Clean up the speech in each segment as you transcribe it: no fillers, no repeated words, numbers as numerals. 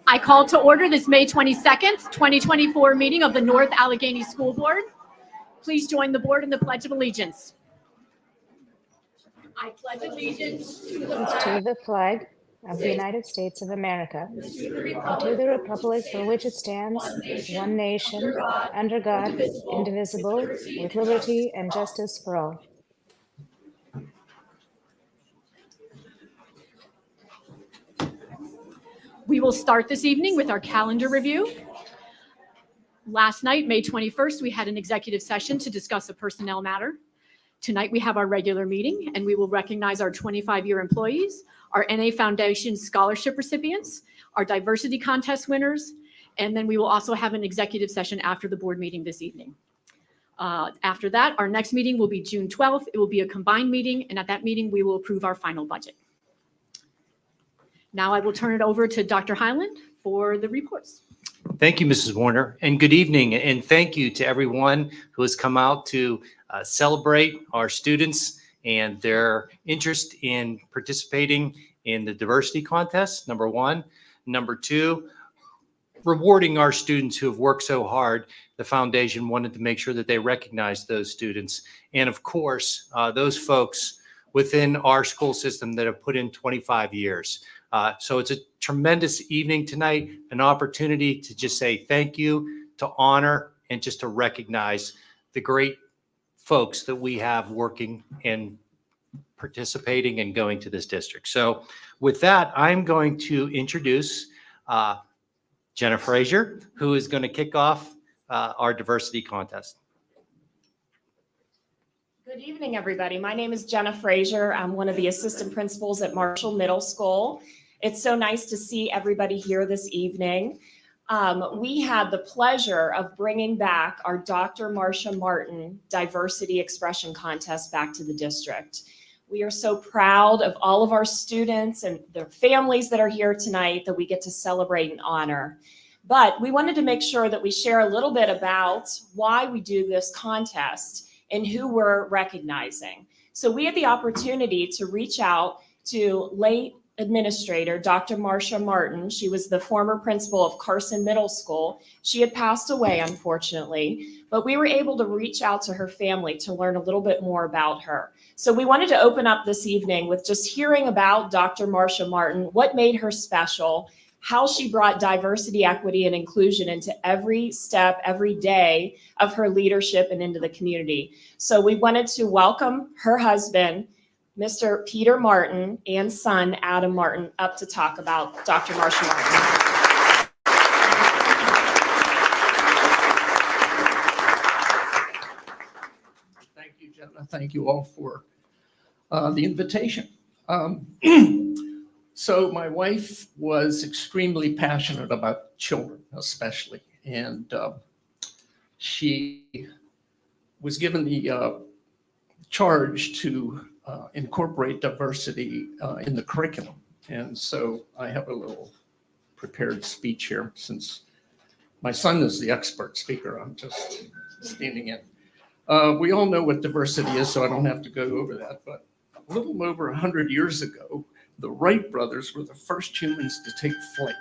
I call to order this May 22nd, 2024 meeting of the North Allegheny School Board. Please join the board in the Pledge of Allegiance. I pledge allegiance to the flag of the United States of America, and to the republic for which it stands, one nation, under God, indivisible, with liberty and justice for all. We will start this evening with our calendar review. Last night, May 21st, we had an executive session to discuss a personnel matter. Tonight, we have our regular meeting, and we will recognize our 25-year employees, our NA Foundation scholarship recipients, our diversity contest winners, and then we will also have an executive session after the board meeting this evening. After that, our next meeting will be June 12th. It will be a combined meeting, and at that meeting, we will approve our final budget. Now I will turn it over to Dr. Hyland for the reports. Thank you, Mrs. Warner, and good evening. And thank you to everyone who has come out to celebrate our students and their interest in participating in the diversity contest, number one. Number two, rewarding our students who have worked so hard. The foundation wanted to make sure that they recognize those students. And of course, those folks within our school system that have put in 25 years. So it's a tremendous evening tonight, an opportunity to just say thank you, to honor, and just to recognize the great folks that we have working and participating and going to this district. So with that, I'm going to introduce Jenna Frazier, who is going to kick off our diversity contest. Good evening, everybody. My name is Jenna Frazier. I'm one of the assistant principals at Marshall Middle School. It's so nice to see everybody here this evening. We had the pleasure of bringing back our Dr. Marsha Martin Diversity Expression Contest back to the district. We are so proud of all of our students and their families that are here tonight that we get to celebrate and honor. But we wanted to make sure that we share a little bit about why we do this contest and who we're recognizing. So we had the opportunity to reach out to late administrator, Dr. Marsha Martin. She was the former principal of Carson Middle School. She had passed away, unfortunately, but we were able to reach out to her family to learn a little bit more about her. So we wanted to open up this evening with just hearing about Dr. Marsha Martin, what made her special, how she brought diversity, equity, and inclusion into every step, every day of her leadership and into the community. So we wanted to welcome her husband, Mr. Peter Martin, and son, Adam Martin, up to talk about Dr. Marsha Martin. Thank you, Jenna. Thank you all for the invitation. So my wife was extremely passionate about children, especially, and she was given the charge to incorporate diversity in the curriculum. And so I have a little prepared speech here since my son is the expert speaker. I'm just standing in. We all know what diversity is, so I don't have to go over that. But a little over 100 years ago, the Wright brothers were the first humans to take flight.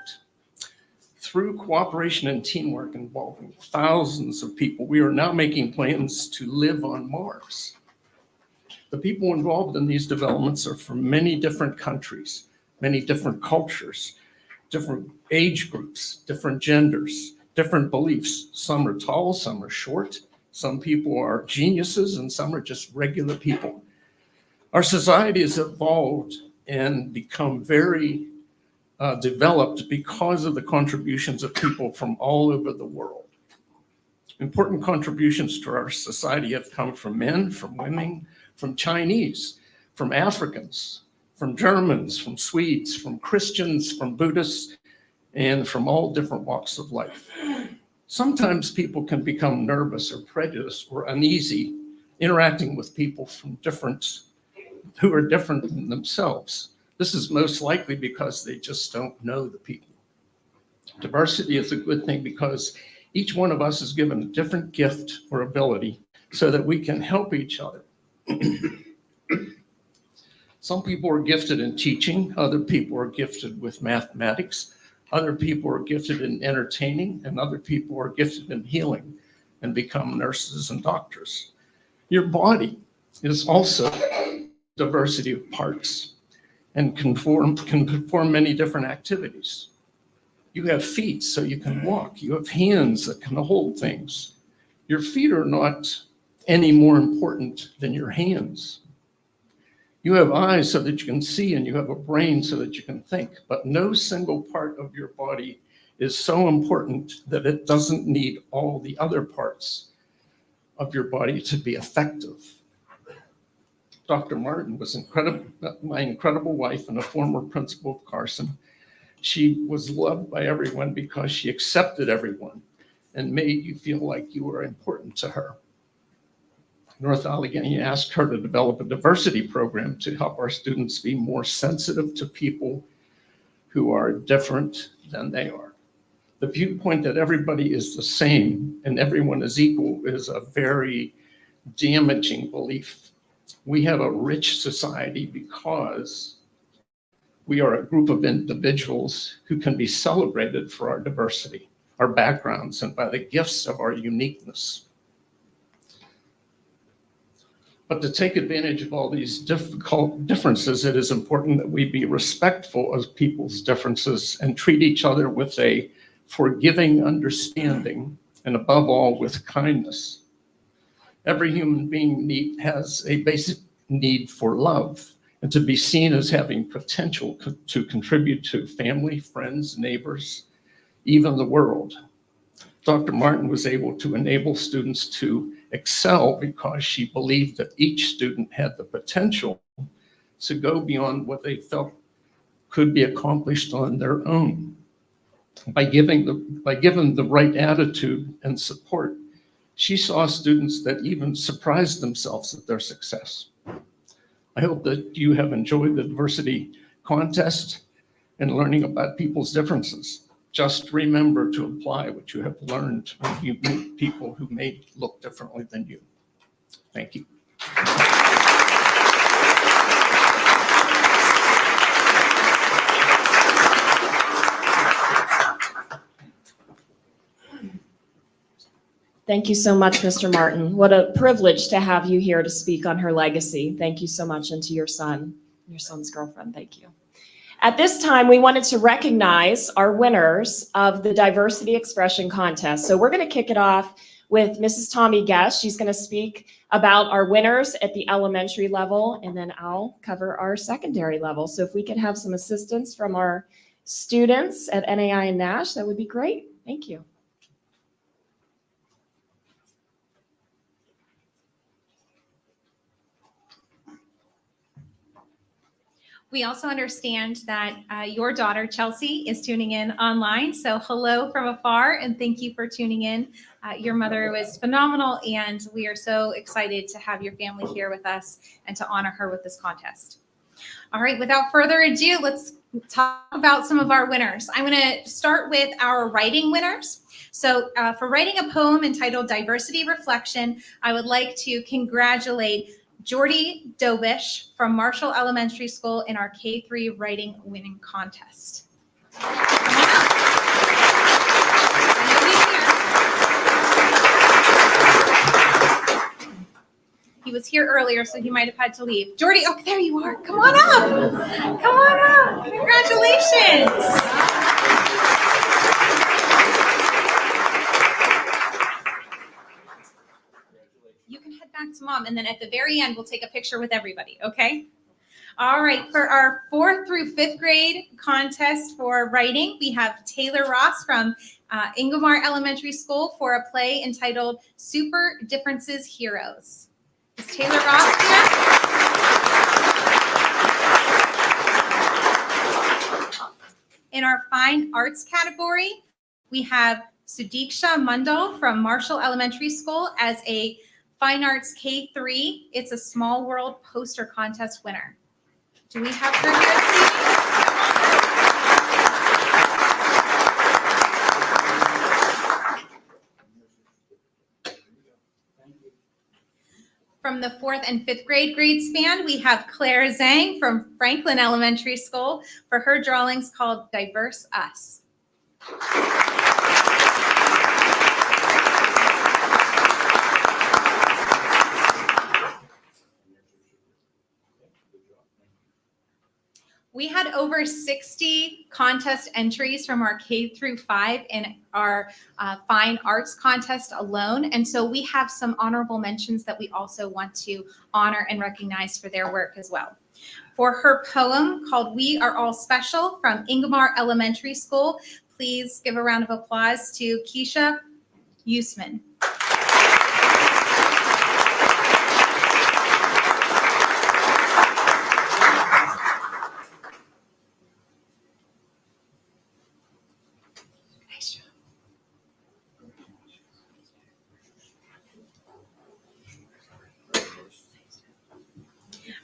Through cooperation and teamwork involving thousands of people, we are now making plans to live on Mars. The people involved in these developments are from many different countries, many different cultures, different age groups, different genders, different beliefs. Some are tall, some are short. Some people are geniuses and some are just regular people. Our society has evolved and become very developed because of the contributions of people from all over the world. Important contributions to our society have come from men, from women, from Chinese, from Africans, from Germans, from Swedes, from Christians, from Buddhists, and from all different walks of life. Sometimes people can become nervous or prejudiced or uneasy interacting with people who are different than themselves. This is most likely because they just don't know the people. Diversity is a good thing because each one of us is given a different gift or ability so that we can help each other. Some people are gifted in teaching, other people are gifted with mathematics, other people are gifted in entertaining, and other people are gifted in healing and become nurses and doctors. Your body is also diversity of parts and can perform many different activities. You have feet so you can walk. You have hands that can hold things. Your feet are not any more important than your hands. You have eyes so that you can see, and you have a brain so that you can think, but no single part of your body is so important that it doesn't need all the other parts of your body to be effective. Dr. Martin was my incredible wife and a former principal of Carson. She was loved by everyone because she accepted everyone and made you feel like you were important to her. North Allegheny asked her to develop a diversity program to help our students be more sensitive to people who are different than they are. The viewpoint that everybody is the same and everyone is equal is a very damaging belief. We have a rich society because we are a group of individuals who can be celebrated for our diversity, our backgrounds, and by the gifts of our uniqueness. But to take advantage of all these difficult differences, it is important that we be respectful of people's differences and treat each other with a forgiving understanding, and above all, with kindness. Every human being has a basic need for love and to be seen as having potential to contribute to family, friends, neighbors, even the world. Dr. Martin was able to enable students to excel because she believed that each student had the potential to go beyond what they felt could be accomplished on their own. By given the right attitude and support, she saw students that even surprised themselves at their success. I hope that you have enjoyed the diversity contest and learning about people's differences. Just remember to apply what you have learned when you meet people who may look differently than you. Thank you. Thank you so much, Mr. Martin. What a privilege to have you here to speak on her legacy. Thank you so much, and to your son, your son's girlfriend. Thank you. At this time, we wanted to recognize our winners of the Diversity Expression Contest. So we're going to kick it off with Mrs. Tommy Guest. She's going to speak about our winners at the elementary level, and then I'll cover our secondary level. So if we could have some assistance from our students at NAI and NASH, that would be great. Thank you. We also understand that your daughter, Chelsea, is tuning in online. So hello from afar, and thank you for tuning in. Your mother was phenomenal, and we are so excited to have your family here with us and to honor her with this contest. All right, without further ado, let's talk about some of our winners. I'm going to start with our writing winners. So for writing a poem entitled Diversity Reflection, I would like to congratulate Jordy Dobish from Marshall Elementary School in our K-3 writing winning contest. He was here earlier, so he might have had to leave. Jordy, oh, there you are. Come on up. Come on up. Congratulations. You can head back to mom, and then at the very end, we'll take a picture with everybody, okay? All right, for our 4th through 5th grade contest for writing, we have Taylor Ross from Ingomar Elementary School for a play entitled Super Differences Heroes. Is Taylor Ross here? In our fine arts category, we have Sudiksha Mundal from Marshall Elementary School as a Fine Arts K-3, It's a Small World poster contest winner. Do we have her here? From the 4th and 5th grade span, we have Claire Zhang from Franklin Elementary School for her drawings called Diverse Us. We had over 60 contest entries from our K through 5 in our fine arts contest alone. And so we have some honorable mentions that we also want to honor and recognize for their work as well. For her poem called We Are All Special from Ingomar Elementary School, please give a round of applause to Keisha Usman.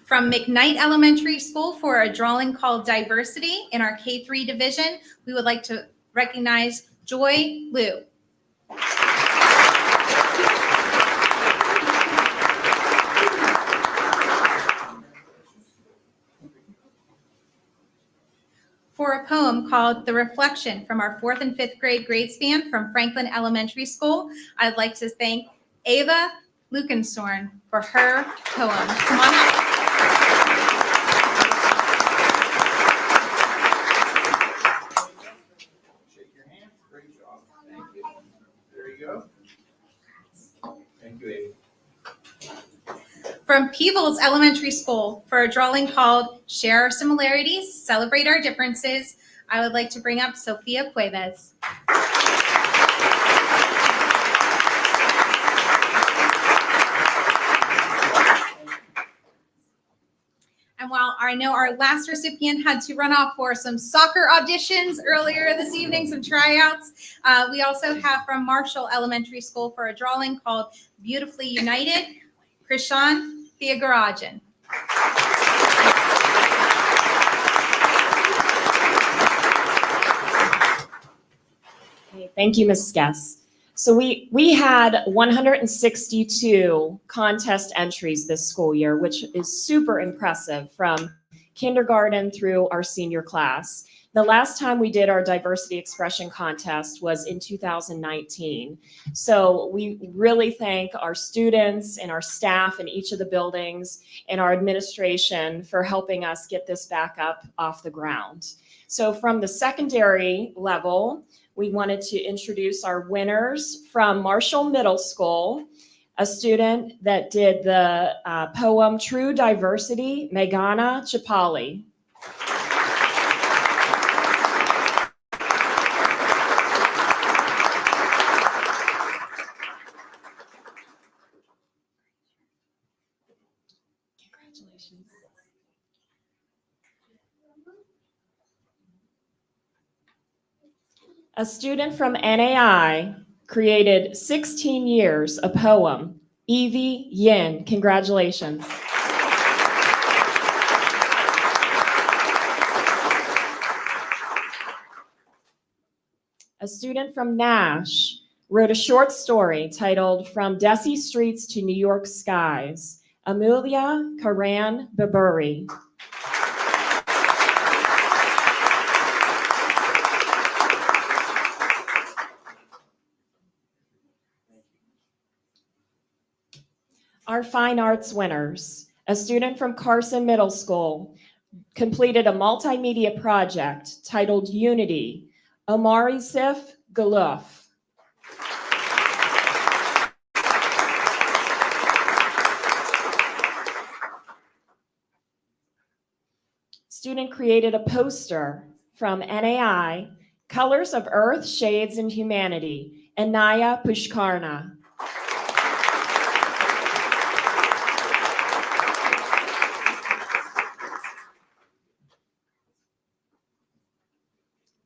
From McKnight Elementary School for a drawing called Diversity in our K-3 division, we would like to recognize Joy Liu. For a poem called The Reflection from our 4th and 5th grade span from Franklin Elementary School, I'd like to thank Ava Lukensorn for her poem. Come on up. Shake your hand. Great job. Thank you. There you go. Thank you, Amy. From Peebles Elementary School for a drawing called Share Our Similarities, Celebrate Our Differences, I would like to bring up Sophia Cuevas. And while I know our last recipient had to run off for some soccer auditions earlier this evening, some tryouts, we also have from Marshall Elementary School for a drawing called Beautifully United, Krishan Thiagarajan. Okay, thank you, Ms. Guess. So we had 162 contest entries this school year, which is super impressive from kindergarten through our senior class. The last time we did our diversity expression contest was in 2019. So we really thank our students and our staff in each of the buildings and our administration for helping us get this back up off the ground. So from the secondary level, we wanted to introduce our winners from Marshall Middle School, a student that did the poem True Diversity, Meghana Chapali. Congratulations. A student from NAI created 16 years, a poem, Evie Yin. Congratulations. A student from Nash wrote a short story titled From Desi Streets to New York Skies, Amelia Karan Baburi. Our fine arts winners, a student from Carson Middle School completed a multimedia project titled Unity, Omari Sif Galuf. Student created a poster from NAI, Colors of Earth, Shades, and Humanity, Anaya Pushkarna.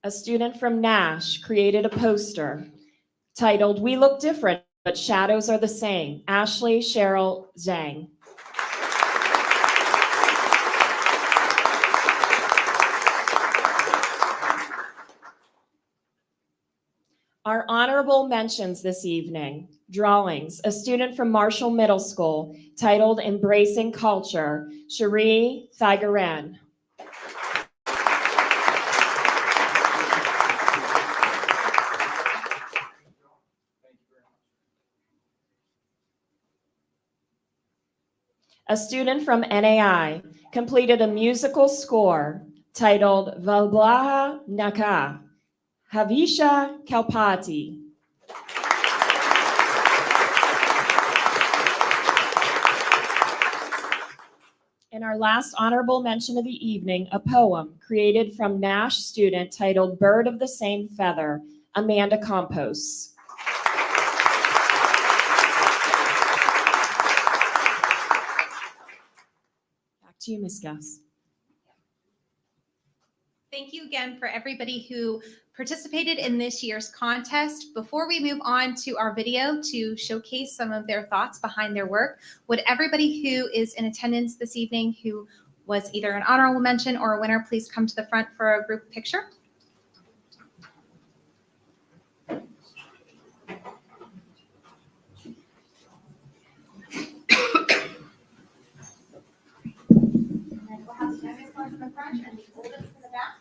A student from Nash created a poster titled We Look Different, but Shadows Are the Same, Ashley Cheryl Zhang. Our honorable mentions this evening: drawings, a student from Marshall Middle School titled Embracing Culture, Cherie Thigaren. A student from NAI completed a musical score titled Valblaha Naka, Havisha Kalpati. And our last honorable mention of the evening, a poem created from Nash student titled Bird of the Same Feather, Amanda Campos. Back to you, Ms. Guss. Thank you again for everybody who participated in this year's contest. Before we move on to our video to showcase some of their thoughts behind their work, would everybody who is in attendance this evening who was either an honorable mention or a winner please come to the front for a group picture? We'll have the youngest ones in the front and the oldest in the back.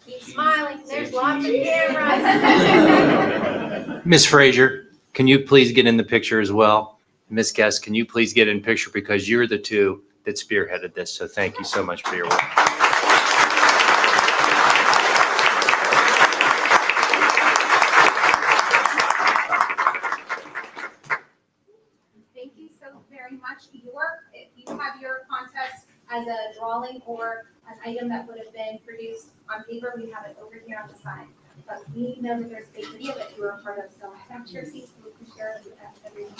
Keep smiling. There's lots of cameras. Ms. Frazier, can you please get in the picture as well? Ms. Guest, can you please get in picture because you're the two that spearheaded this. So thank you so much for your work. Thank you so very much. If you have your contest as a drawing or an item that would have been produced on paper, we have it over here on the side. But we know that there's a big video that you were a part of, so have your seats so we can share it with everyone.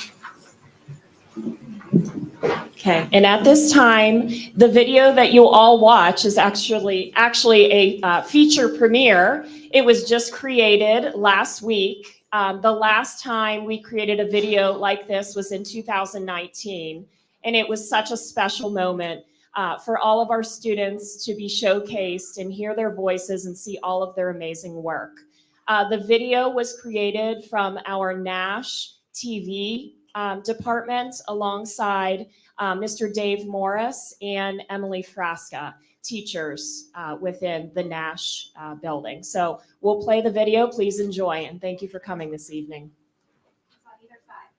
Okay, and at this time, the video that you all watch is actually a feature premiere. It was just created last week. The last time we created a video like this was in 2019, and it was such a special moment for all of our students to be showcased and hear their voices and see all of their amazing work. The video was created from our Nash TV department alongside Mr. Dave Morris and Emily Frasca, teachers within the Nash building. So we'll play the video. Please enjoy, and thank you for coming this evening. On either side.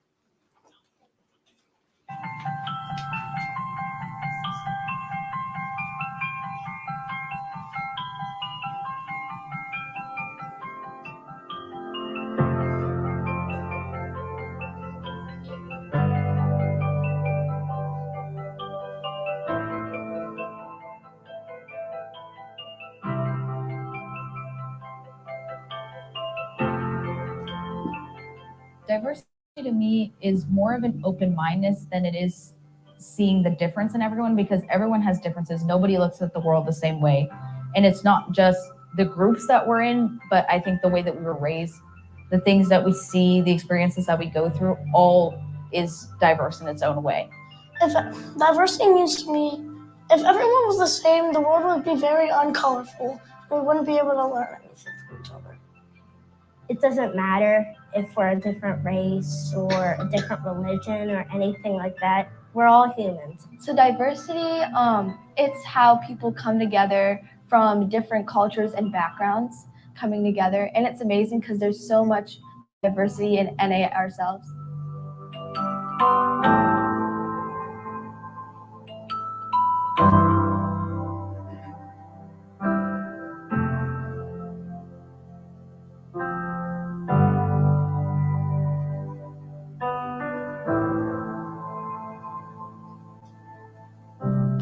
Diversity to me is more of an open-mindedness than it is seeing the difference in everyone, because everyone has differences. Nobody looks at the world the same way. And it's not just the groups that we're in, but I think the way that we were raised, the things that we see, the experiences that we go through, all is diverse in its own way. If diversity means to me, if everyone was the same, the world would be very uncolorful. We wouldn't be able to learn anything from each other. It doesn't matter if we're a different race or a different religion or anything like that. We're all humans. So diversity, it's how people come together from different cultures and backgrounds coming together. And it's amazing because there's so much diversity in NA ourselves.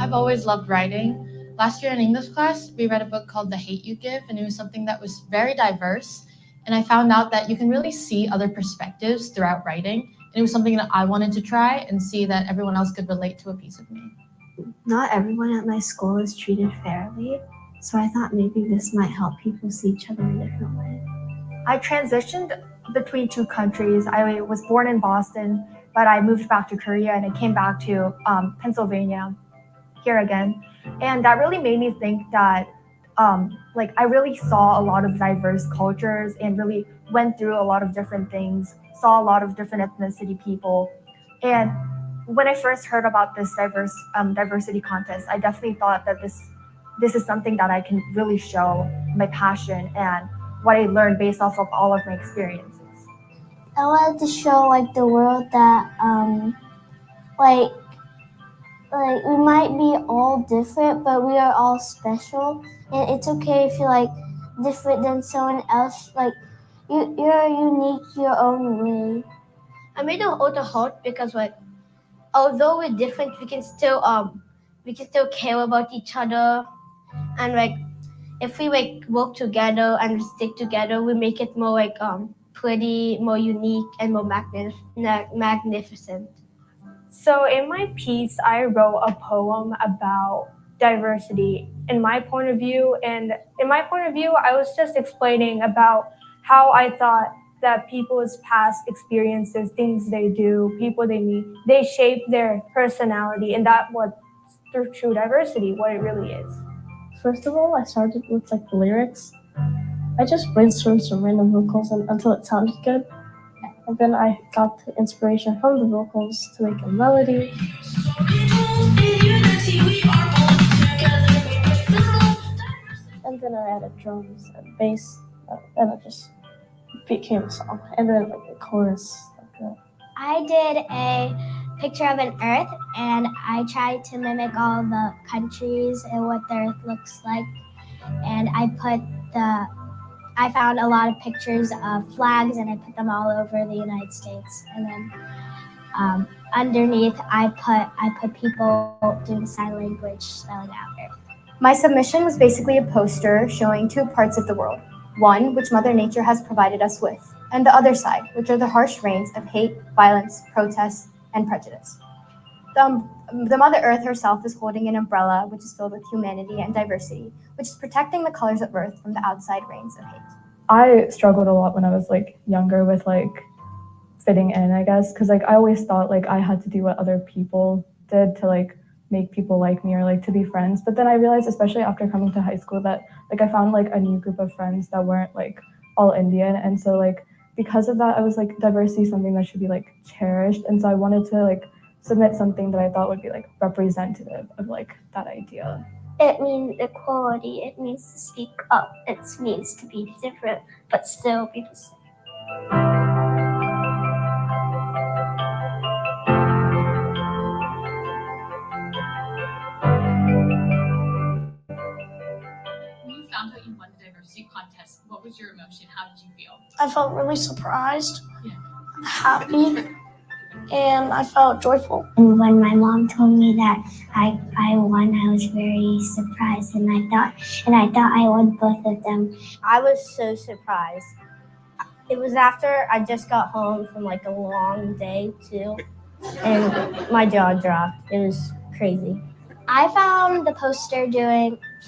I've always loved writing. Last year in English class, we read a book called The Hate You Give, and it was something that was very diverse. And I found out that you can really see other perspectives throughout writing. And it was something that I wanted to try and see that everyone else could relate to a piece of me. Not everyone at my school is treated fairly. So I thought maybe this might help people see each other in a different way. I transitioned between two countries. I was born in Boston, but I moved back to Korea and I came back to Pennsylvania here again. And that really made me think that I really saw a lot of diverse cultures and really went through a lot of different things, saw a lot of different ethnicity people. And when I first heard about this diversity contest, I definitely thought that this is something that I can really show my passion and what I learned based off of all of my experiences. I wanted to show like the world that like we might be all different, but we are all special, and it's okay if you're like different than someone else. Like you're unique your own way. I made an auto heart because like although we're different, we can still care about each other, and like if we like work together and stick together, we make it more like pretty, more unique, and more magnificent. So in my piece, I wrote a poem about diversity in my point of view. And in my point of view, I was just explaining about how I thought that people's past experiences, things they do, people they meet, they shape their personality, and that what through true diversity, what it really is. First of all, I started with like the lyrics. I just brainstormed some random vocals until it sounded good. And then I got the inspiration from the vocals to make a melody. And then I added drums and bass, and it just became a song. And then like the chorus. I did a picture of an Earth, and I tried to mimic all the countries and what the Earth looks like. And I found a lot of pictures of flags, and I put them all over the United States. And then underneath, I put people doing sign language spelling out Earth. My submission was basically a poster showing two parts of the world. One, which Mother Nature has provided us with, and the other side, which are the harsh rains of hate, violence, protest, and prejudice. The Mother Earth herself is holding an umbrella which is filled with humanity and diversity, which is protecting the colors of Earth from the outside rains of hate. I struggled a lot when I was like younger with like fitting in, I guess, because like I always thought like I had to do what other people did to like make people like me or like to be friends. But then I realized, especially after coming to high school, that like I found like a new group of friends that weren't like all Indian, and so like because of that, I was like diversity is something that should be like cherished, and so I wanted to like submit something that I thought would be like representative of like that idea. It means equality. It means to speak up. It means to be different, but still be the same. When you found out you won the diversity contest, what was your emotion? How did you feel? I felt really surprised, happy, and I felt joyful. And when my mom told me that I won, I was very surprised, and I thought I won both of them. I was so surprised. It was after I just got home from like a long day too, and my jaw dropped. It was crazy. I found the poster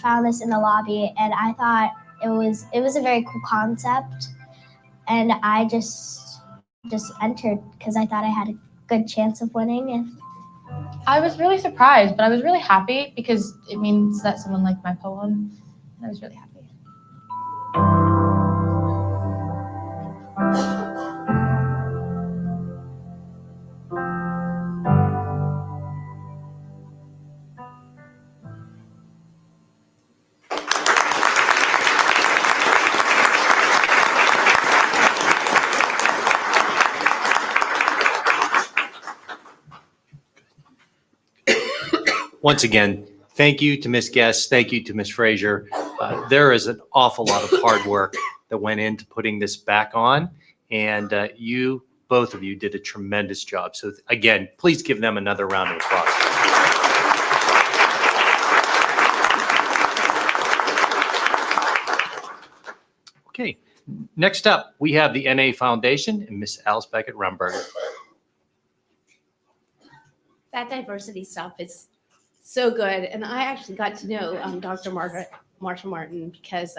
found this in the lobby, and I thought it was a very cool concept, and I just entered because I thought I had a good chance of winning. I was really surprised, but I was really happy because it means that someone liked my poem, and I was really happy. Once again, thank you to Ms. Guest. Thank you to Ms. Frazier. There is an awful lot of hard work that went into putting this back on, and both of you did a tremendous job. So again, please give them another round of applause. Okay, next up, we have the NA Foundation and Ms. Alice Beckett-Rumberger. That diversity stuff is so good. And I actually got to know Dr. Margaret Marsha Martin because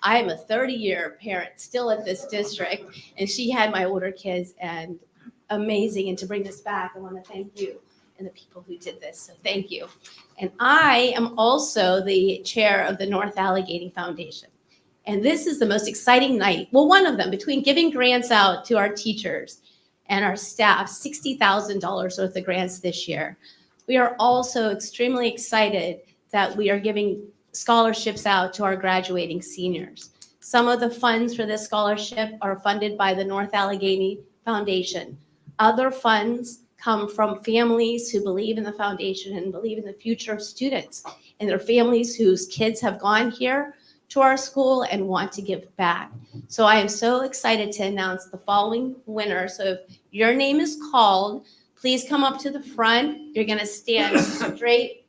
I am a 30-year parent still at this district, and she had my older kids, and amazing. And to bring this back, I want to thank you and the people who did this. So thank you. And I am also the chair of the North Allegheny Foundation. And this is the most exciting night. Well, one of them, between giving grants out to our teachers and our staff, $60,000 worth of grants this year. We are also extremely excited that we are giving scholarships out to our graduating seniors. Some of the funds for this scholarship are funded by the North Allegheny Foundation. Other funds come from families who believe in the foundation and believe in the future of students, and their families whose kids have gone here to our school and want to give back. So I am so excited to announce the following winner. So if your name is called, please come up to the front. You're gonna stand straight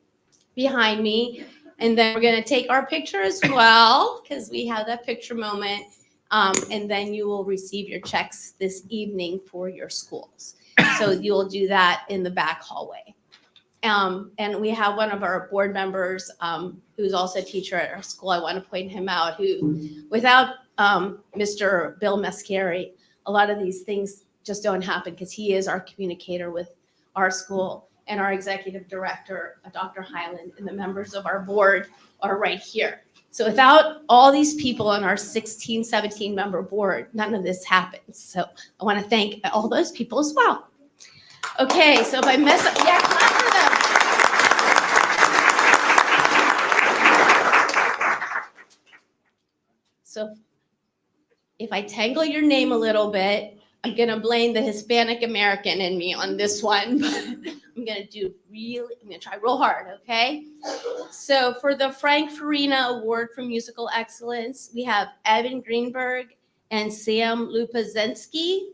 behind me, and then we're gonna take our picture as well, because we have that picture moment. And then you will receive your checks this evening for your schools. So you'll do that in the back hallway. And we have one of our board members who's also a teacher at our school. I want to point him out, who without Mr. Bill Mascari, a lot of these things just don't happen, because he is our communicator with our school, and our executive director, Dr. Highland, and the members of our board are right here. So without all these people on our 16, 17 member board, none of this happens. So I want to thank all those people as well. Okay, so if I mess up, yeah, clap for them. So if I tangle your name a little bit, I'm gonna blame the Hispanic American in me on this one, but I'm gonna try real hard, okay? So for the Frank Farina Award for Musical Excellence, we have Evan Greenberg and Sam Lupazensky.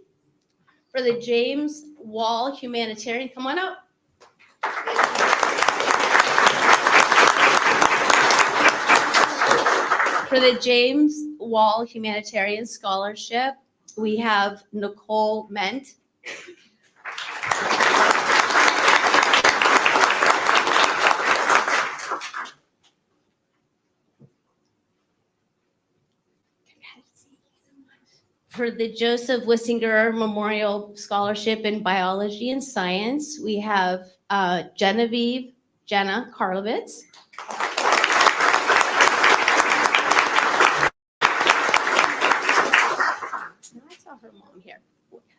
For the James Wall Humanitarian, come on up. For the James Wall Humanitarian Scholarship, we have Nicole Ment. For the Joseph Wissinger Memorial Scholarship in Biology and Science, we have Jenna Karlovitz. I saw her mom here.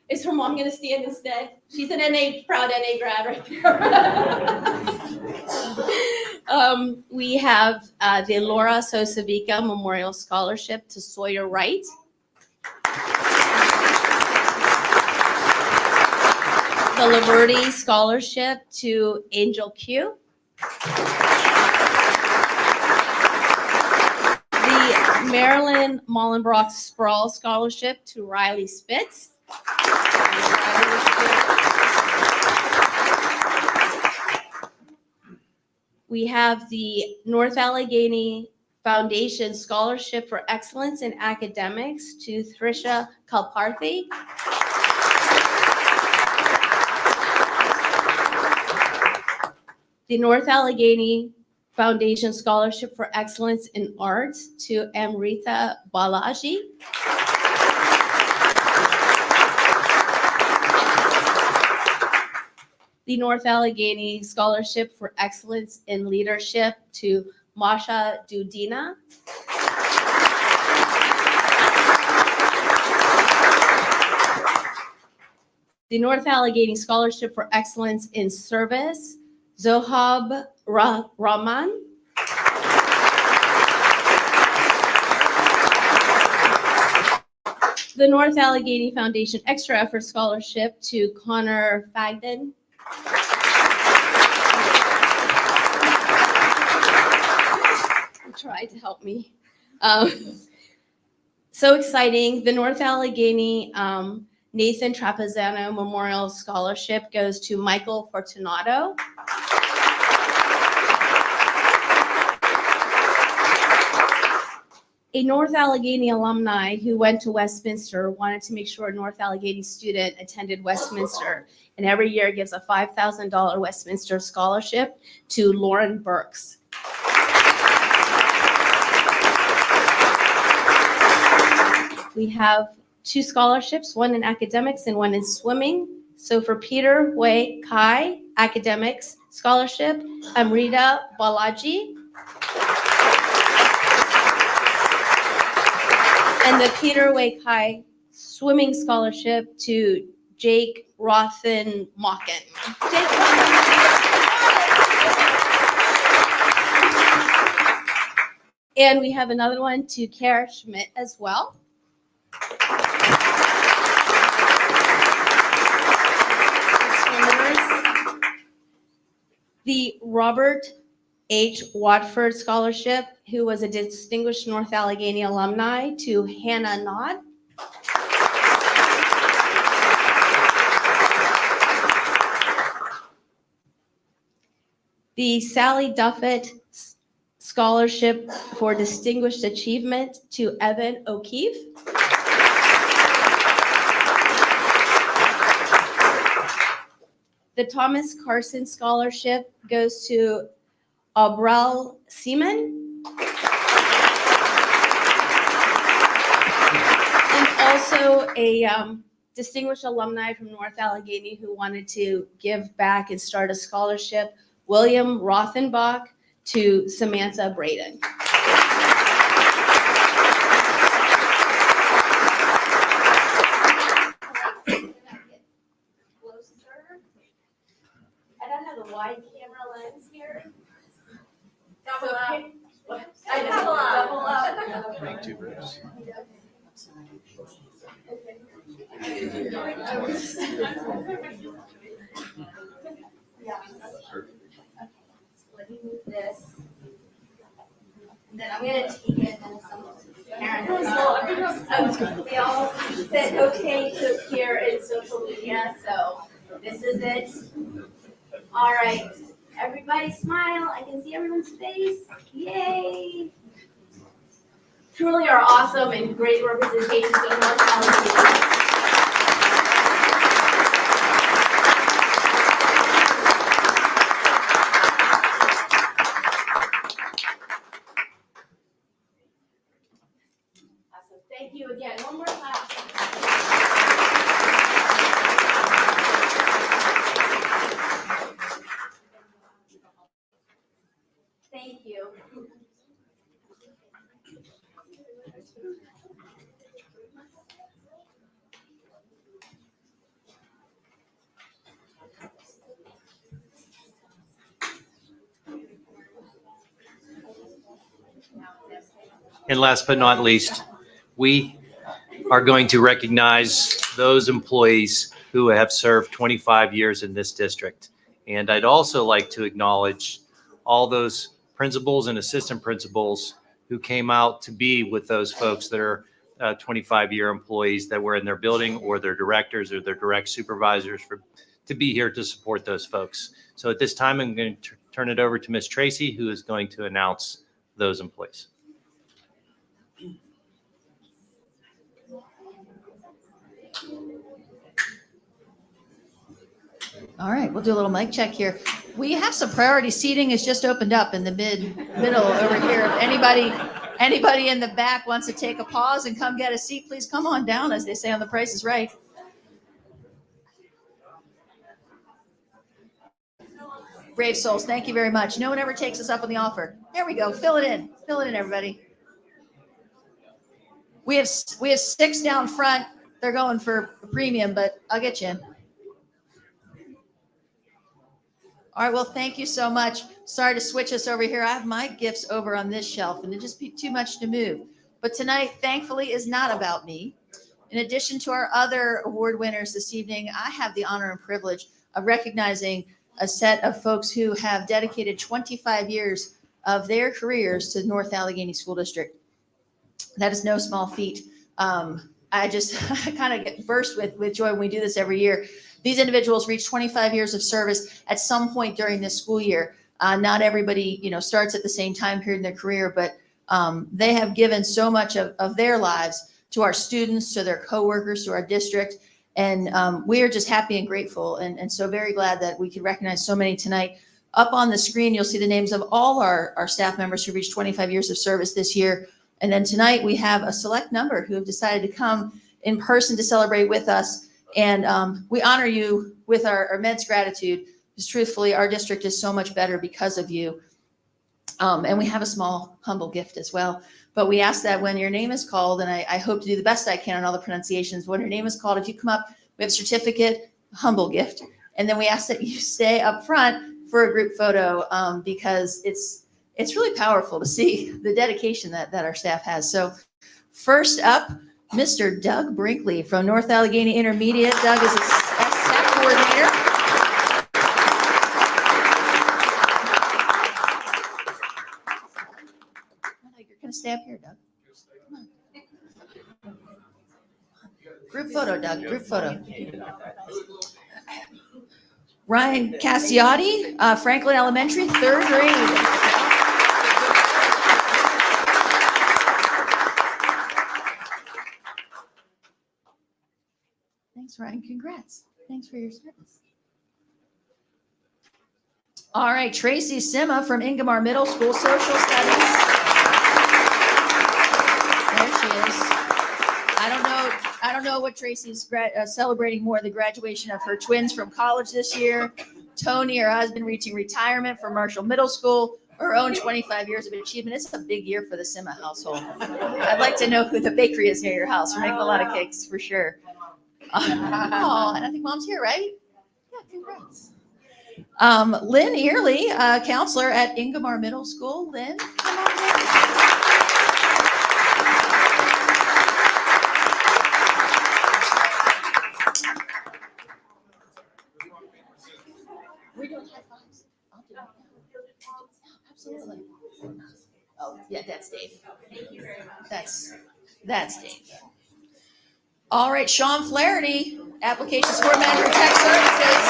Is her mom going to stand instead? She's an proud NA grad right there. We have the Laura Sosavica Memorial Scholarship to Sawyer Wright. The Laverty Scholarship to Angel Q. The Marilyn Mullenbrock Sproul Scholarship to Riley Spitz. We have the North Allegheny Foundation Scholarship for Excellence in Academics to Thrisha Kalparthi. The North Allegheny Foundation Scholarship for Excellence in Art to Amrita Balaji. The North Allegheny Scholarship for Excellence in Leadership to Masha Dudina. The North Allegheny Scholarship for Excellence in Service, Zohab Rahman. The North Allegheny Foundation Extra Effort Scholarship to Connor Fagden. Tried to help me. So exciting. The North Allegheny Nathan Trapezzano Memorial Scholarship goes to Michael Fortunato. A North Allegheny alumni who went to Westminster wanted to make sure a North Allegheny student attended Westminster, and every year gives a $5,000 Westminster scholarship to Lauren Burks. we have 2 scholarships, one in academics and one in swimming. So for Peter Wei Kai, academics scholarship, Amrita Balaji. And the Peter Wei Kai swimming scholarship to Jake Rothen Mocken. And we have another one to Kara Schmidt as well. The Robert H. Watford Scholarship, who was a distinguished North Allegheny alumni, to Hannah Nod. The Sally Duffett Scholarship for Distinguished Achievement to Evan O'Keefe. The Thomas Carson Scholarship goes to Abril Seaman. And also a distinguished alumni from North Allegheny who wanted to give back and start a scholarship, William Rothenbach to Samantha Braden. I don't have the wide camera lens here. Double up. I know, double up. Make 2 groups. Let me move this. And then I'm gonna take it and some parents. They all said okay to appear in social media, so this is it. All right, everybody smile. I can see everyone's face. Yay! Truly are awesome and great representations of North Carolina. Awesome. Thank you again. One more clap. Thank you. And last but not least, we are going to recognize those employees who have served 25 years in this district. And I'd also like to acknowledge all those principals and assistant principals who came out to be with those folks that are 25-year employees that were in their building, or their directors or their direct supervisors, to be here to support those folks. So at this time, I'm going to turn it over to Ms. Tracy, who is going to announce those employees. All right, we'll do a little mic check here. We have some priority seating has just opened up in the middle over here. If anybody in the back wants to take a pause and come get a seat, please come on down, as they say on The Price is Right. Brave souls, thank you very much. No one ever takes us up on the offer. There we go. Fill it in, everybody. We have 6 down front. They're going for a premium, but I'll get you in. All right, well, thank you so much. Sorry to switch us over here. I have my gifts over on this shelf, and it'd just be too much to move. But tonight, thankfully, is not about me. In addition to our other award winners this evening, I have the honor and privilege of recognizing a set of folks who have dedicated 25 years of their careers to North Allegheny School District. That is no small feat. I just kind of get burst with joy when we do this every year. These individuals reach 25 years of service at some point during this school year. Not everybody, starts at the same time period in their career, but they have given so much of their lives to our students, to their coworkers, to our district. And we are just happy and grateful, and so very glad that we could recognize so many tonight. Up on the screen, you'll see the names of all our staff members who reached 25 years of service this year. And then tonight we have a select number who have decided to come in person to celebrate with us. And we honor you with our immense gratitude, because truthfully, our district is so much better because of you. And we have a small, humble gift as well. But we ask that when your name is called, and I hope to do the best I can on all the pronunciations, when your name is called, if you come up, we have a certificate, a humble gift. And then we ask that you stay up front for a group photo, because it's really powerful to see the dedication that our staff has. So first up, Mr. Doug Brinkley from North Allegheny Intermediate. Doug is a staff coordinator. You're going to stay up here, Doug. Come on. Group photo, Doug, group photo. Ryan Cassiotti, Franklin Elementary, 3rd grade. Thanks, Ryan. Congrats. Thanks for your service. All right, Tracy Sima from Ingomar Middle School, Social Studies. There she is. I don't know what Tracy's celebrating more, the graduation of her twins from college this year, Tony, her husband, reaching retirement from Marshall Middle School, her own 25 years of achievement. It's a big year for the Sima household. I'd like to know who the bakery is near your house. We're making a lot of cakes for sure. Oh, and I think Mom's here, right? Yeah, congrats. Lynn Early, counselor at Ingomar Middle School. Lynn, come on down. We're doing high fives. I'll do it. Absolutely. Oh, yeah, that's Dave. That's Dave. All right, Sean Flaherty, Application Support Manager, Tech Services.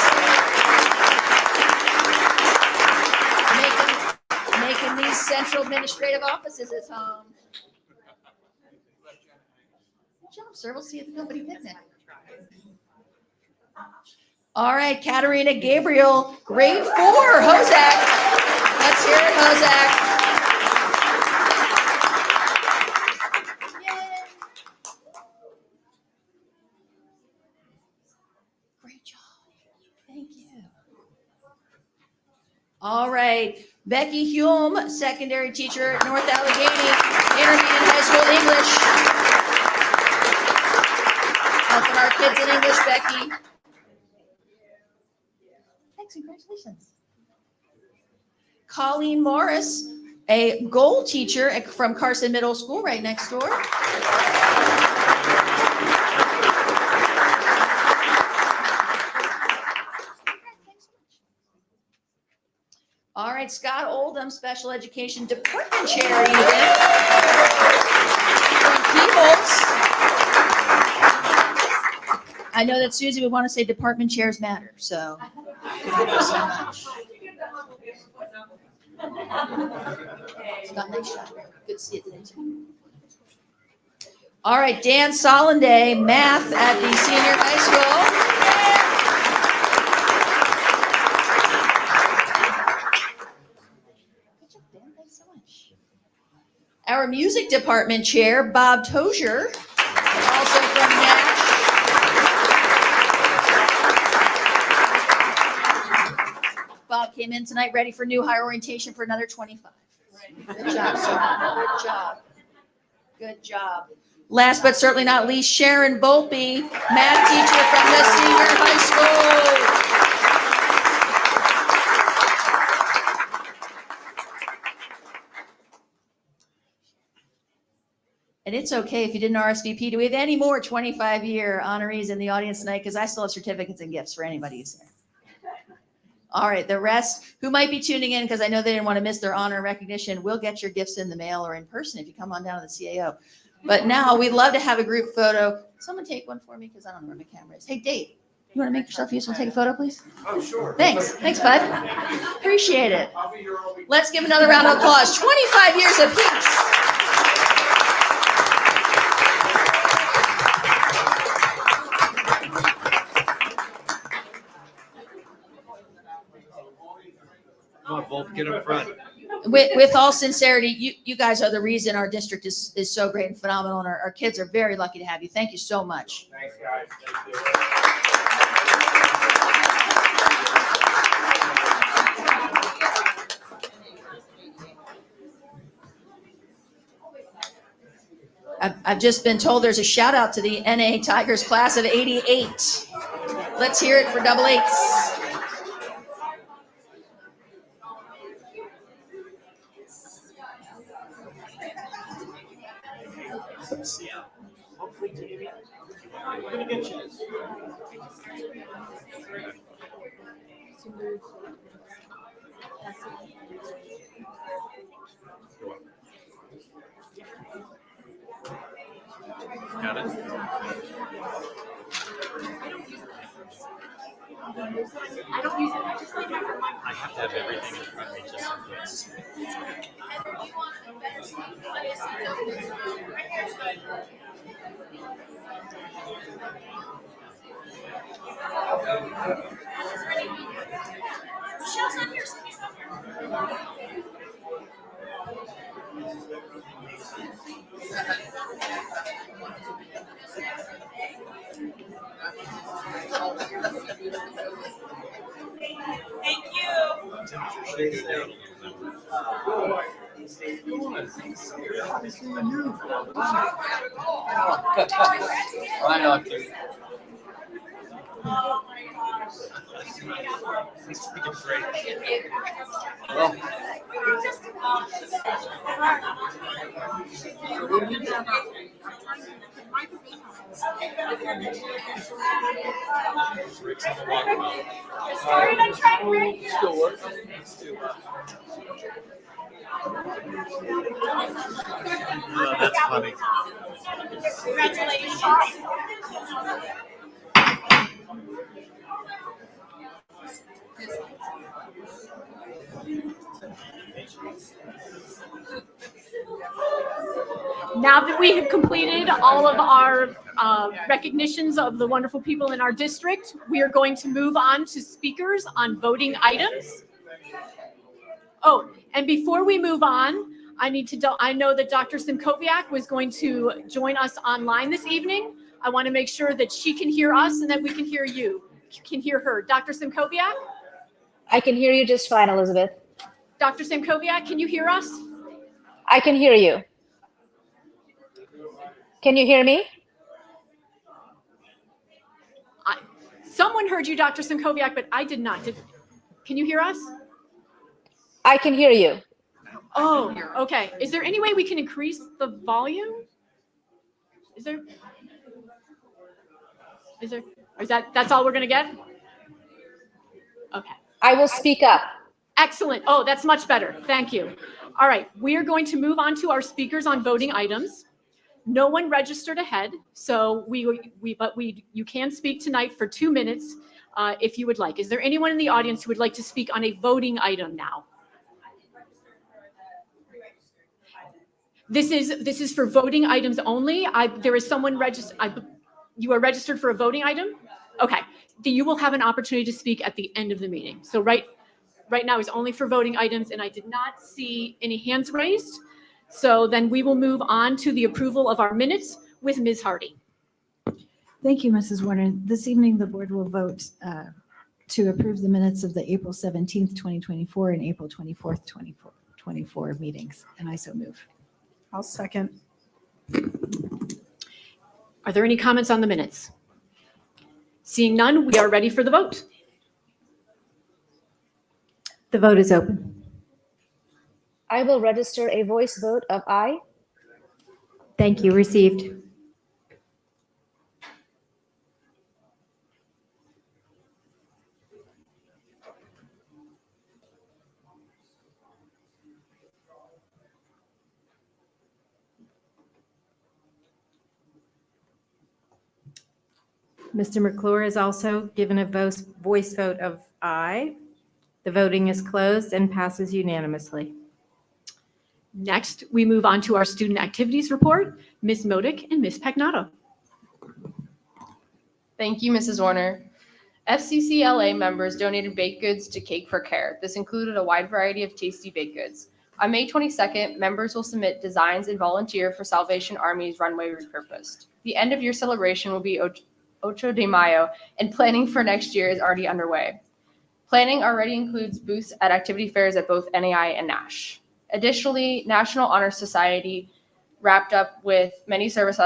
Making these central administrative offices his home. Good job, sir. We'll see you at the company picnic. All right, Katerina Gabriel, grade 4, Hozak. Let's hear it, Hozak. Great job. Thank you. All right, Becky Hume, secondary teacher at North Allegheny Intermediate High School English. Helping our kids in English, Becky. Thanks, congratulations. Colleen Morris, a goal teacher from Carson Middle School right next door. All right, Scott Oldham, Special Education Department Chair, even. From Peebles. I know that Susie would want to say department chairs matter, so thank you so much. Scott, nice shot. Good to see you today, too. All right, Dan Solanday, math at the senior high school. Our music department chair, Bob Tozier, also from Nash. Bob came in tonight ready for new higher orientation for another 25. Good job, sir. Good job. Good job. Last but certainly not least, Sharon Volpe, math teacher from the senior high school. And it's okay if you didn't RSVP. Do we have any more 25-year honorees in the audience tonight? Because I still have certificates and gifts for anybody who's there. All right, the rest who might be tuning in, because I know they didn't want to miss their honor and recognition, will get your gifts in the mail or in person if you come on down to the CAO. But now we'd love to have a group photo. Someone take one for me, because I don't know where my camera is. Hey, Dave, you want to make yourself useful? Take a photo, please? Oh, sure. Thanks. Thanks, bud. Appreciate it. Let's give another round of applause. 25 years of peace. Come on, Volk, get up front. With all sincerity, you guys are the reason our district is so great and phenomenal, and our kids are very lucky to have you. Thank you so much. Thanks, guys. Thank you. I've just been told there's a shout out to the NA Tigers class of '88. Let's hear it for double eights. Got it. I don't use it. I just like I have to have everything in front of me just in case. Thank Why not, dude? Oh my gosh. Well, still working. Oh, that's funny. Congratulations. Now that we have completed all of our recognitions of the wonderful people in our district, we are going to move on to speakers on voting items. Oh, and before we move on, I know that Dr. Simkoviak was going to join us online this evening. I want to make sure that she can hear us and that we can hear you, can hear her. Dr. Simkoviak? I can hear you just fine, Elizabeth. Dr. Simkoviak, can you hear us? I can hear you. Can you hear me? Someone heard you, Dr. Simkoviak, but I did not. Can you hear us? I can hear you. Oh, okay. Is there any way we can increase the volume? Is there? Or is that's all we're going to get? Okay. I will speak up. Excellent. Oh, that's much better. Thank you. All right. We are going to move on to our speakers on voting items. No one registered ahead, so you can speak tonight for 2 minutes if you would like. Is there anyone in the audience who would like to speak on a voting item now? This is for voting items only. There is someone registered. You are registered for a voting item? Okay. You will have an opportunity to speak at the end of the meeting. So right now is only for voting items, and I did not see any hands raised. So then we will move on to the approval of our minutes with Ms. Hardy. Thank you, Mrs. Warner. This evening, the board will vote to approve the minutes of the April 17th, 2024 and April 24th, 2024 meetings, and I so move. I'll second. Are there any comments on the minutes? Seeing none, we are ready for the vote. The vote is open. I will register a voice vote of aye. Thank you. Received. Mr. McClure is also given a voice vote of aye. The voting is closed and passes unanimously. Next, we move on to our student activities report. Ms. Modick and Ms. Pagnato. Thank you, Mrs. Warner. FCCLA members donated baked goods to Cake for Care. This included a wide variety of tasty baked goods. On May 22nd, members will submit designs and volunteer for Salvation Army's runway repurposed. The end of year celebration will be Ocho de Mayo, and planning for next year is already underway. Planning already includes booths at activity fairs at both NAI and NASH. Additionally, National Honor Society wrapped up with many service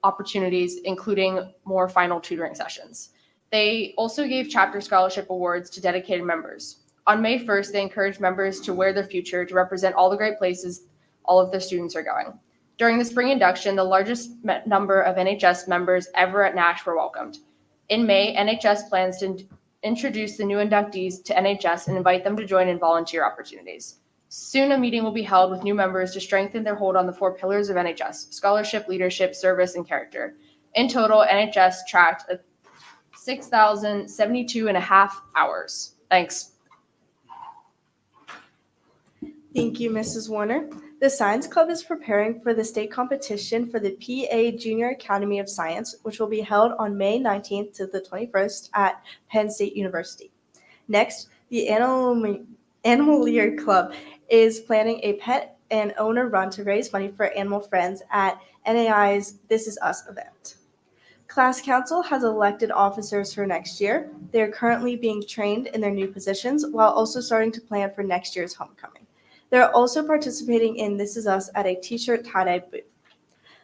opportunities, including more final tutoring sessions. They also gave chapter scholarship awards to dedicated members. On May 1st, they encouraged members to wear their future to represent all the great places all of their students are going. During the spring induction, the largest number of NHS members ever at NASH were welcomed. In May, NHS plans to introduce the new inductees to NHS and invite them to join in volunteer opportunities. Soon, a meeting will be held with new members to strengthen their hold on the 4 pillars of NHS: scholarship, leadership, service, and character. In total, NHS tracked 6,072 and a half hours. Thanks. Thank you, Mrs. Warner. The Science Club is preparing for the state competition for the PA Junior Academy of Science, which will be held on May 19th to the 21st at Penn State University. Next, the Animalier Club is planning a pet and owner run to raise money for animal friends at NAI's This Is Us event. Class Council has elected officers for next year. They are currently being trained in their new positions while also starting to plan for next year's homecoming. They're also participating in This Is Us at a t-shirt tie-dye booth.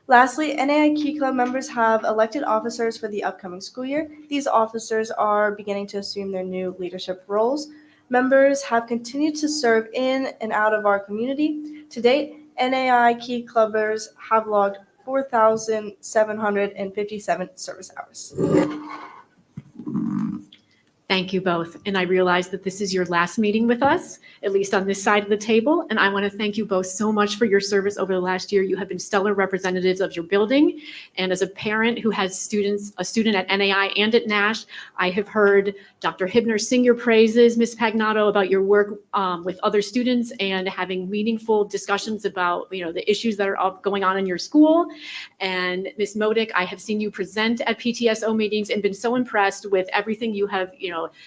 Lastly, NAI Key Club members have elected officers for the upcoming school year. These officers are beginning to assume their new leadership roles. Members have continued to serve in and out of our community. To date, NAI Key Clubbers have logged 4,757 service hours. Thank you both. And I realize that this is your last meeting with us, at least on this side of the table. And I want to thank you both so much for your service over the last year. You have been stellar representatives of your building. And as a parent who has a student at NAI and at NASH, I have heard Dr. Hibner sing your praises, Ms. Pagnato, about your work with other students and having meaningful discussions about the issues that are going on in your school. And Ms. Modick, I have seen you present at PTSO meetings and been so impressed with everything you have,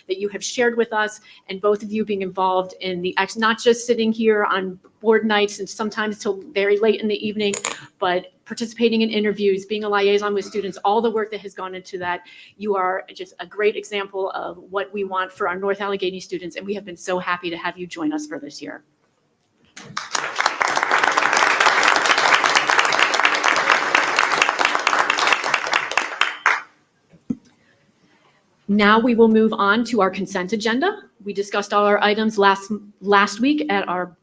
that you have shared with us, and both of you being involved in the action, not just sitting here on board nights and sometimes till very late in the evening, but participating in interviews, being a liaison with students, all the work that has gone into that. You are just a great example of what we want for our North Allegheny students, and we have been so happy to have you join us for this year. Now we will move on to our consent agenda. We discussed all our items last week at our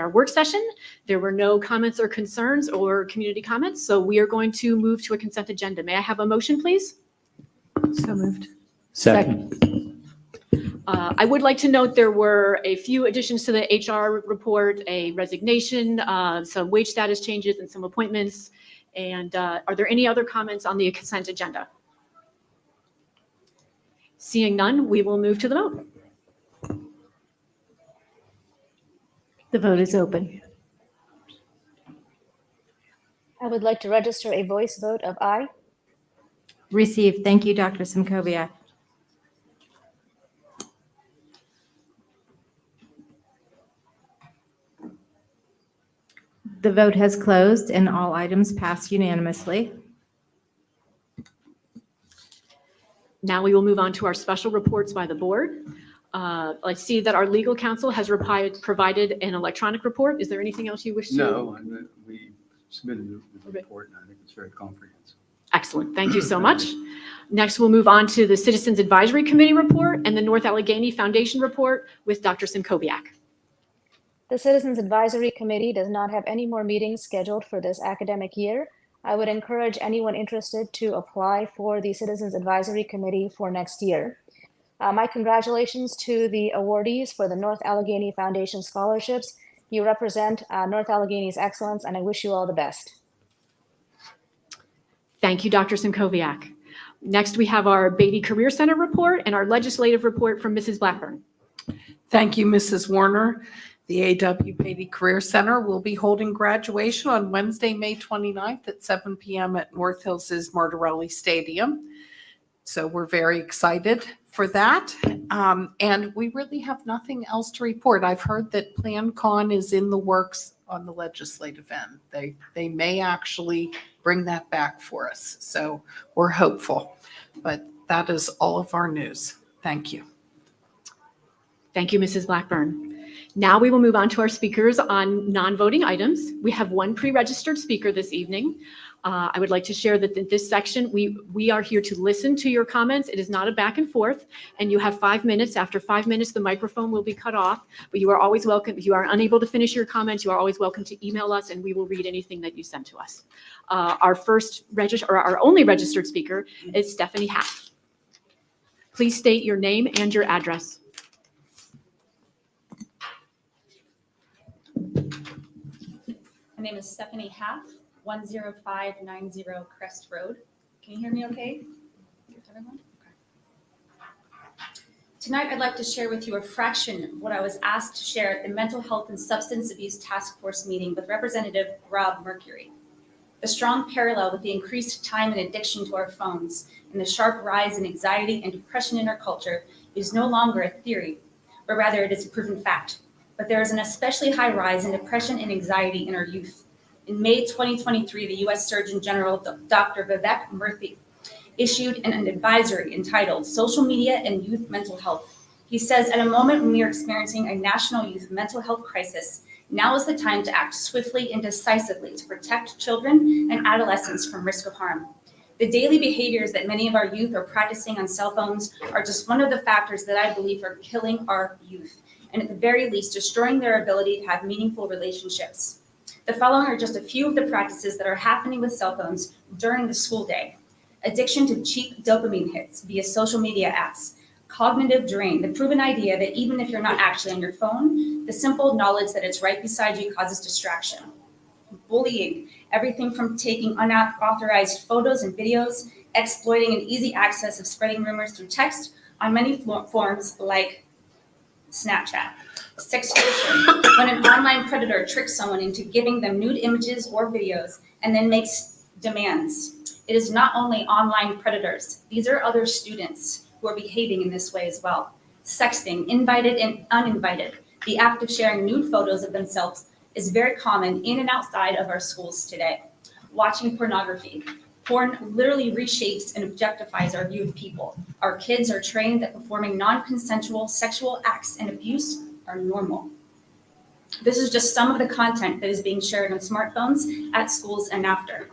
work session. There were no comments or concerns or community comments, so we are going to move to a consent agenda. May I have a motion, please? So moved. Second. I would like to note there were a few additions to the HR report, a resignation, some wage status changes, and some appointments. And are there any other comments on the consent agenda? Seeing none, we will move to the vote. The vote is open. I would like to register a voice vote of aye. Received. Thank you, Dr. Simkoviak. The vote has closed and all items passed unanimously. Now we will move on to our special reports by the board. I see that our legal counsel has provided an electronic report. Is there anything else you wish to? No, we submitted the report, and I think it's very comprehensive. Excellent. Thank you so much. Next, we'll move on to the Citizens Advisory Committee report and the North Allegheny Foundation report with Dr. Simkoviak. The Citizens Advisory Committee does not have any more meetings scheduled for this academic year. I would encourage anyone interested to apply for the Citizens Advisory Committee for next year. My congratulations to the awardees for the North Allegheny Foundation scholarships. You represent North Allegheny's excellence, and I wish you all the best. Thank you, Dr. Simkoviak. Next, we have our Beatty Career Center report and our legislative report from Mrs. Blackburn. Thank you, Mrs. Warner. The A.W. Beatty Career Center will be holding graduation on Wednesday, May 29th at 7 p.m. at North Hills' Martorelli Stadium. So we're very excited for that. And we really have nothing else to report. I've heard that PlanCon is in the works on the legislative end. They may actually bring that back for us. So we're hopeful. But that is all of our news. Thank you. Thank you, Mrs. Blackburn. Now we will move on to our speakers on non-voting items. We have one pre-registered speaker this evening. I would like to share that in this section, we are here to listen to your comments. It is not a back and forth, and you have 5 minutes. After 5 minutes, the microphone will be cut off, but you are always welcome. If you are unable to finish your comments, you are always welcome to email us, and we will read anything that you send to us. Our only registered speaker is Stephanie Haff. Please state your name and your address. My name is Stephanie Haff, 10590 Crest Road. Can you hear me okay? Everyone? Okay. Tonight, I'd like to share with you a fraction of what I was asked to share at the Mental Health and Substance Abuse Task Force meeting with Representative Rob Mercury. The strong parallel with the increased time and addiction to our phones and the sharp rise in anxiety and depression in our culture is no longer a theory, but rather it is a proven fact. But there is an especially high rise in depression and anxiety in our youth. In May 2023, the U.S. Surgeon General, Dr. Vivek Murthy, issued an advisory entitled Social Media and Youth Mental Health. He says, at a moment when we are experiencing a national youth mental health crisis, now is the time to act swiftly and decisively to protect children and adolescents from risk of harm. The daily behaviors that many of our youth are practicing on cell phones are just one of the factors that I believe are killing our youth, and at the very least, destroying their ability to have meaningful relationships. The following are just a few of the practices that are happening with cell phones during the school day. Addiction to cheap dopamine hits via social media apps. Cognitive drain, the proven idea that even if you're not actually on your phone, the simple knowledge that it's right beside you causes distraction. Bullying, everything from taking unauthorized photos and videos, exploiting an easy access of spreading rumors through text on many forms like Snapchat. Sextortion, when an online predator tricks someone into giving them nude images or videos and then makes demands. It is not only online predators. These are other students who are behaving in this way as well. Sexting, invited and uninvited. The act of sharing nude photos of themselves is very common in and outside of our schools today. Watching pornography. Porn literally reshapes and objectifies our view of people. Our kids are trained that performing non-consensual sexual acts and abuse are normal. This is just some of the content that is being shared on smartphones at schools and after.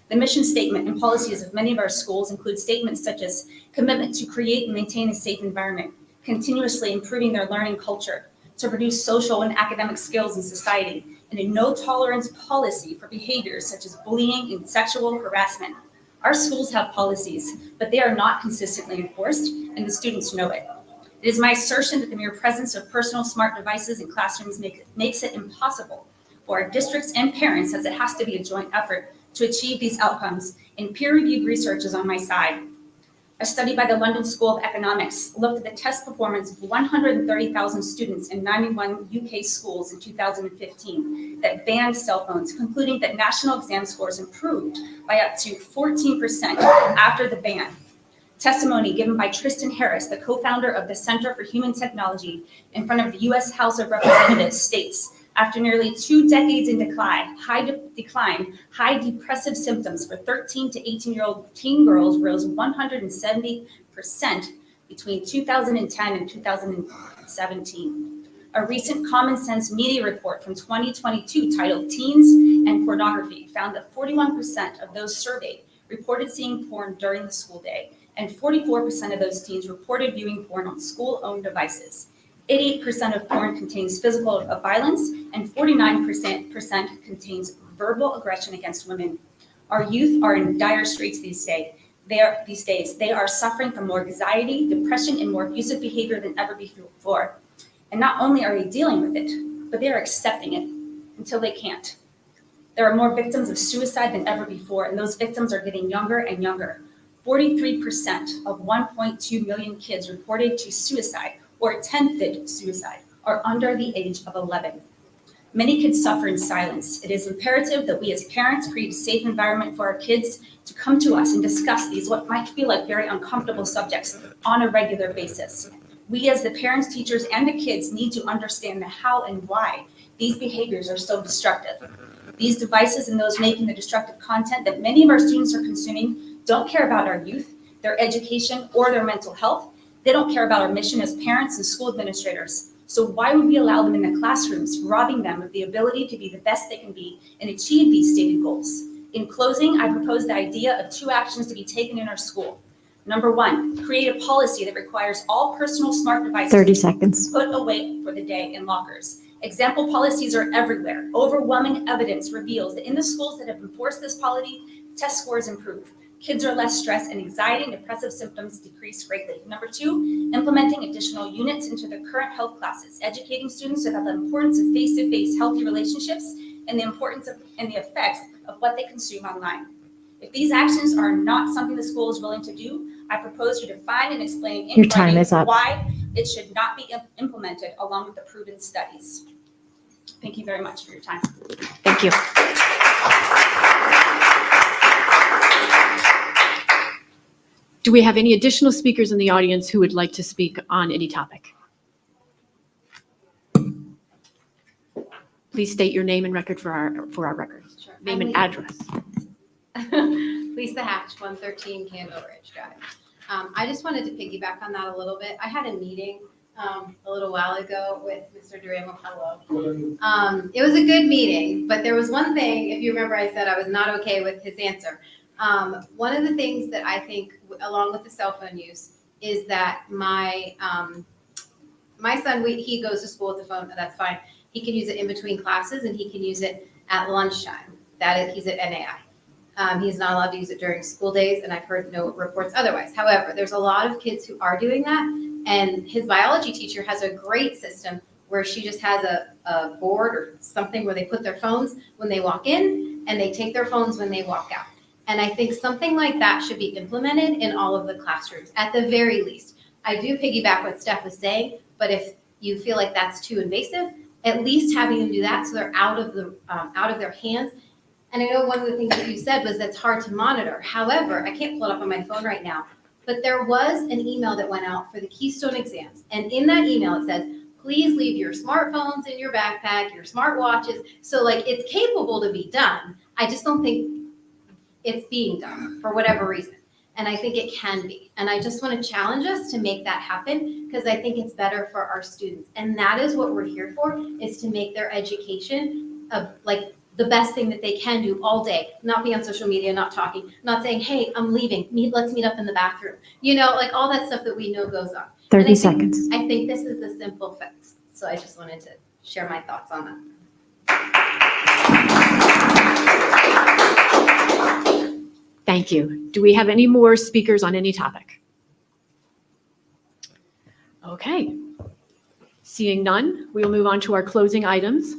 The mission statement and policies of many of our schools include statements such as commitment to create and maintain a safe environment, continuously improving their learning culture, to produce social and academic skills in society, and a no tolerance policy for behaviors such as bullying and sexual harassment. Our schools have policies, but they are not consistently enforced, and the students know it. It is my assertion that the mere presence of personal smart devices in classrooms makes it impossible for our districts and parents, as it has to be a joint effort to achieve these outcomes, and peer-reviewed research is on my side. A study by the London School of Economics looked at the test performance of 130,000 students in 91 UK schools in 2015 that banned cell phones, concluding that national exam scores improved by up to 14% after the ban. Testimony given by Tristan Harris, the co-founder of the Center for Human Technology, in front of the US House of Representatives states, after nearly 2 decades in decline, high depressive symptoms for 13 to 18-year-old teen girls rose 170% between 2010 and 2017. A recent Common Sense Media report from 2022 titled Teens and Pornography found that 41% of those surveyed reported seeing porn during the school day, and 44% of those teens reported viewing porn on school-owned devices. 88% of porn contains physical violence, and 49% contains verbal aggression against women. Our youth are in dire straits these days. They are suffering from more anxiety, depression, and more abusive behavior than ever before. And not only are they dealing with it, but they are accepting it until they can't. There are more victims of suicide than ever before, and those victims are getting younger and younger. 43% of 1.2 million kids reported to suicide or attempted suicide are under the age of 11. Many kids suffer in silence. It is imperative that we as parents create a safe environment for our kids to come to us and discuss these, what might feel like very uncomfortable subjects, on a regular basis. We as the parents, teachers, and the kids need to understand the how and why these behaviors are so destructive. These devices and those making the destructive content that many of our students are consuming don't care about our youth, their education, or their mental health. They don't care about our mission as parents and school administrators. So why would we allow them in the classrooms, robbing them of the ability to be the best they can be and achieve these stated goals? In closing, I propose the idea of 2 actions to be taken in our school. Number 1, create a policy that requires all personal smart devices 30 seconds. put away for the day in lockers. Example policies are everywhere. Overwhelming evidence reveals that in the schools that have enforced this policy, test scores improve. Kids are less stressed and anxiety and depressive symptoms decrease greatly. Number 2, implementing additional units into the current health classes, educating students about the importance of face-to-face healthy relationships and the importance of and the effects of what they consume online. If these actions are not something the school is willing to do, I propose you define and explain in Your time writing is up. why it should not be implemented along with the proven studies. Thank you very much for your time. Thank you. Do we have any additional speakers in the audience who would like to speak on any topic? Please state your name and record for our records. Sure. Name and address. Lisa Hatch, 113 Candle Ridge Drive. I just wanted to piggyback on that a little bit. I had a meeting a little while ago with Mr. Duramo. Hello. It was a good meeting, but there was one thing, if you remember, I said I was not okay with his answer. One of the things that I think, along with the cell phone use, is that my son, he goes to school with the phone, that's fine. He can use it in between classes and he can use it at lunchtime. He's at NAI. He's not allowed to use it during school days, and I've heard no reports otherwise. However, there's a lot of kids who are doing that, and his biology teacher has a great system where she just has a board or something where they put their phones when they walk in, and they take their phones when they walk out. And I think something like that should be implemented in all of the classrooms, at the very least. I do piggyback what Steph was saying, but if you feel like that's too invasive, at least having them do that so they're out of their hands. And I know one of the things that you said was that's hard to monitor. However, I can't pull it up on my phone right now, but there was an email that went out for the Keystone exams. And in that email, it says, please leave your smartphones in your backpack, your smartwatches. So like it's capable to be done. I just don't think it's being done for whatever reason. And I think it can be. And I just want to challenge us to make that happen because I think it's better for our students. And that is what we're here for, is to make their education like the best thing that they can do all day, not be on social media, not talking, not saying, hey, I'm leaving, let's meet up in the bathroom. You know, like all that stuff that we know goes on. 30 seconds. I think this is the simple fix. So I just wanted to share my thoughts on that. Thank you. Do we have any more speakers on any topic? Okay. Seeing none, we will move on to our closing items.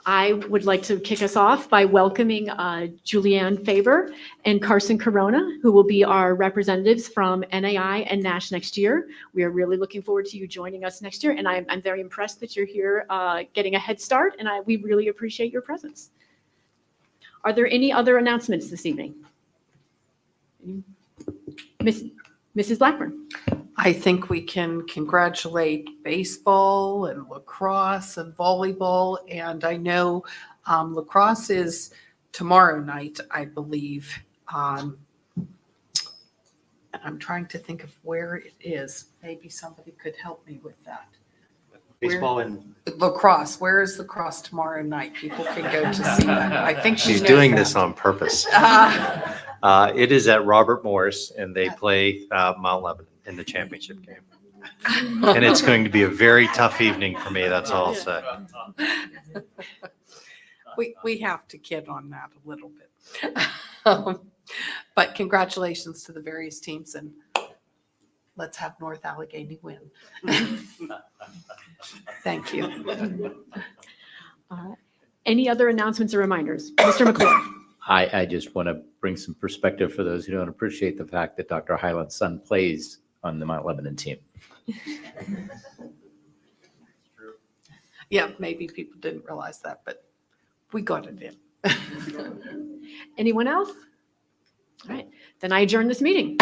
I would like to kick us off by welcoming Julianne Faber and Carson Corona, who will be our representatives from NAI and NASH next year. We are really looking forward to you joining us next year, and I'm very impressed that you're here getting a head start, and we really appreciate your presence. Are there any other announcements this evening? Mrs. Blackburn. I think we can congratulate baseball and lacrosse and volleyball. And I know lacrosse is tomorrow night, I believe. I'm trying to think of where it is. Maybe somebody could help me with that. Baseball and Lacrosse. Where is lacrosse tomorrow night? People can go to see that. I think she's doing this on purpose. It is at Robert Morris, and they play Mount Lebanon in the championship game. And it's going to be a very tough evening for me. That's all I'll say. We have to kid on that a little bit. But congratulations to the various teams, and let's have North Allegheny win. Thank you. Any other announcements or reminders? Mr. McClure. I just want to bring some perspective for those who don't appreciate the fact that Dr. Hyland's son plays on the Mount Lebanon team. Yeah, maybe people didn't realize that, but we got it in. Anyone else? All right, then I adjourn this meeting.